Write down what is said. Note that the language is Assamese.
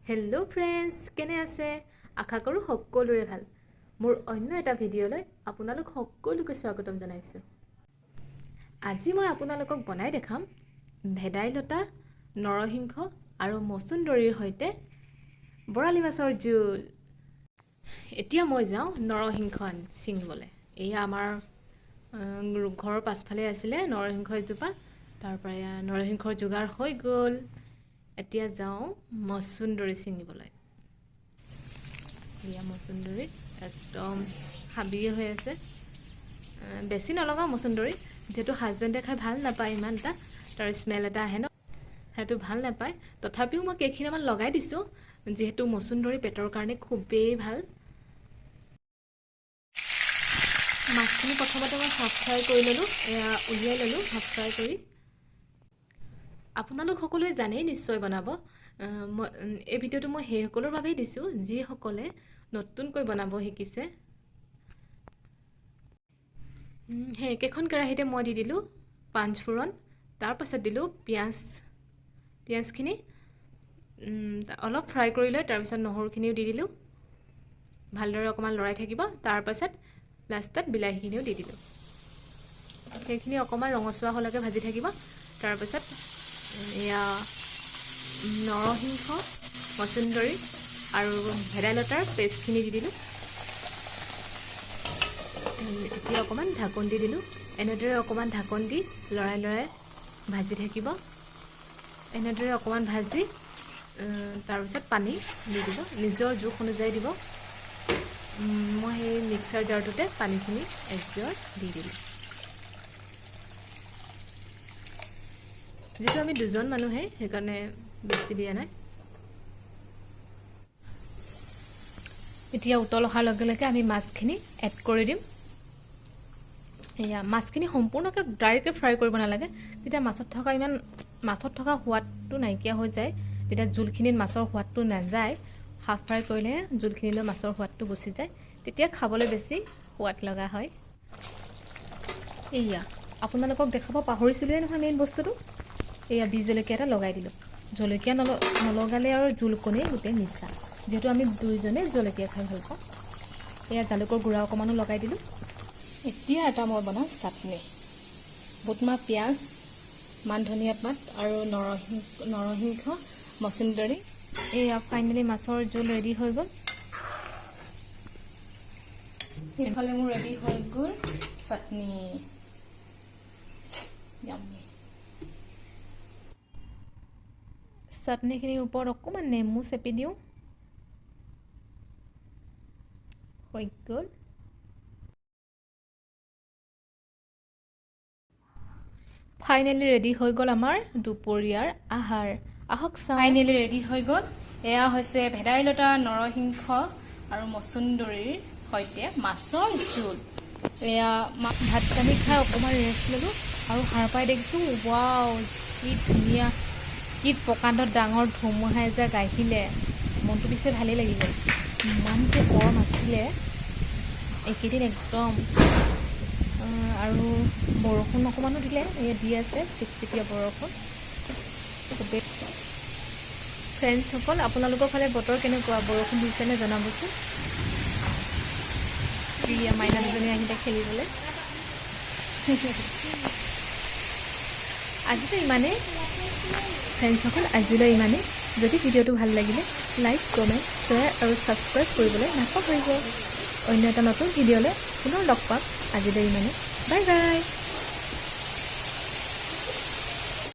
হেল্ল' ফ্ৰেণ্ডছ, কেনে আছে? আশা কৰোঁ সকলোৰে ভাল। মোৰ অন্য এটা ভিডিঅ'লৈ আপোনালোক সকলোকে স্বাগতম জনাইছোঁ। আজি মই আপোনালোকক বনাই দেখাম ভেদাইলতা, নৰসিংহ আৰু মচুন্দৰীৰ সৈতে বৰালি মাছৰ জোল। এতিয়া মই যাওঁ নৰসিংহ ছিঙিবলৈ। এয়া আমাৰ ঘৰৰ পাছফালে আছিলে নৰসিংহ এজোপা, তাৰ পৰা নৰসিংহৰ যোগাৰ হৈ গ'ল। এতিয়া যাওঁ মচুন্দৰী ছিঙিবলৈ। এয়া মচুন্দৰী একদম হাবিয়ে হৈ আছে। বেছি নলগাওঁ মচুন্দৰী, যিহেতু হাজবেণ্ডে খাই ভাল নাপায়, ইমান এটা তাৰ স্মেল এটা আহে ন, সেইটো ভাল নাপায়। তথাপিও মই কেইখিনিমান লগাই দিছোঁ, যিহেতু মচুন্দৰী পেটৰ কাৰণে খুবেই ভাল। মাছখিনি প্ৰথমতে মই হাফ ফ্ৰাই কৰি ল'লোঁ, এয়া উলিয়াই ল'লোঁ হাফ ফ্ৰাই কৰি। আপোনালোক সকলোৱে জানেই নিশ্চয় বনাব। এই ভিডিঅ'টো মই সেইসকলৰ বাবেই দিছোঁ যিসকলে নতুনকৈ বনাব শিকিছে। সেই একেখন কেৰাহীতে মই দি দিলোঁ পাঁচফোৰণ, তাৰপাছত দিলোঁ পিঁয়াজখিনি অলপ ফ্ৰাই কৰি লৈ তাৰপিছত নহৰুখিনিও দি দিলোঁ। ভালদৰে অকণমান লৰাই থাকিব। তাৰপাছত লাষ্টত বিলাহীখিনিও দি দিলোঁ। সেইখিনি অকণমান ৰঙচুৱা হোৱালৈকে ভাজি থাকিব। তাৰপাছত এয়া নৰসিংহ, মচুন্দৰী আৰু ভেদাইলতাৰ পেষ্টখিনি দি দিলোঁ। এতিয়া অকণমান ঢাকন দি দিলোঁ। এনেদৰে অকণমান ঢাকন দি লৰাই লৰাই ভাজি থাকিব। এনেদৰে অকণমান ভাজি তাৰপিছত পানী দি দিব, নিজৰ জোখ অনুযায়ী দিব। মই সেই মিক্সাৰ জাৰটোতে পানীখিনি একজোৰ দি দিলোঁ। যিহেতু আমি দুজন মানুহে, সেইকাৰণে বেছি দিয়া নাই। এতিয়া উতল অহাৰ লগে লগে আমি মাছখিনি এড কৰি দিম। এয়া মাছখিনি সম্পূৰ্ণকৈ ডাইৰেক্টকৈ ফ্ৰাই কৰিব নালাগে, তেতিয়া মাছত থকা সোৱাদটো নাইকিয়া হৈ যায়। তেতিয়া জোলখিনিত মাছৰ সোৱাদটো নাযায়। হাফ ফ্ৰাই কৰিলেহে জোলখিনিলৈ মাছৰ সোৱাদটো গুচি যায়, তেতিয়া খাবলৈ বেছি সোৱাদ লগা হয়। এয়া আপোনালোকক দেখাব পাহৰিছিলোঁহে নহয় মেইন বস্তুটো। এয়া বি জলকীয়া এটা লগাই দিলোঁ। জলকীয়া নলগালে আৰু জোলকণেই গোটেই মিছা, যিহেতু আমি দুইজনে জলকীয়া খাই ভাল পাওঁ। এয়া জালুকৰ গুড়া অকণমানো লগাই দিলোঁ। এতিয়া এটা মই বনাওঁ চাটনি। বুটমাহ, পিঁয়াজ, মান ধনিয়া পাত আৰু নৰসিংহ, মচুন্দৰী। এয়া ফাইনেলি মাছৰ জোল ৰেডি হৈ গ'ল। সেইফালে মোৰ ৰেডি হৈ গ'ল চাটনি। চাটনিখিনিৰ ওপৰত অকণমান নেমু চেপি দিওঁ। হৈ গ'ল। ফাইনেলি ৰেডি হৈ গ'ল আমাৰ দুপৰীয়াৰ আহাৰ। আহক চাওঁ। ফাইনেলি ৰেডি হৈ গ'ল। এয়া হৈছে ভেদাইলতা, নৰসিংহ আৰু মচুন্দৰীৰ সৈতে মাছৰ জোল। এয়া ভাত পানী খাই অকণমান ৰেষ্ট ল'লোঁ আৰু সাৰ পাই দেখিছোঁ, ৱাও কি ধুনীয়া, কি প্ৰকাণ্ড ডাঙৰ ধুমুহা এজাক আহিলে। মনটো পিছে ভালেই লাগি গ'ল। ইমান যে গৰম আছিলে এইকেইদিন একদম। আৰু বৰষুণ অকণমানো দিলে, দি আছে চিকচিকীয়া বৰষুণ। ফ্ৰেণ্ডছসকল, আপোনালোকৰ ফালে বতৰ কেনেকুৱা? বৰষুণ দিছেনে জনাবচোন। প্ৰিয়া মাইনা দুজনী আহিলে খেলিবলৈ। আজিলৈ ইমানেই ফ্ৰেণ্ডছসকল, আজিলৈ ইমানেই। যদি ভিডিঅ'টো ভাল লাগিলে লাইক, কমেণ্ট, শ্বেয়াৰ আৰু ছাবস্ক্ৰাইব কৰিবলৈ নাপাহৰিব। অন্য এটা নতুন ভিডিঅ'লৈ পুনৰ লগ পাম। আজিলৈ ইমানেই। Bye bye.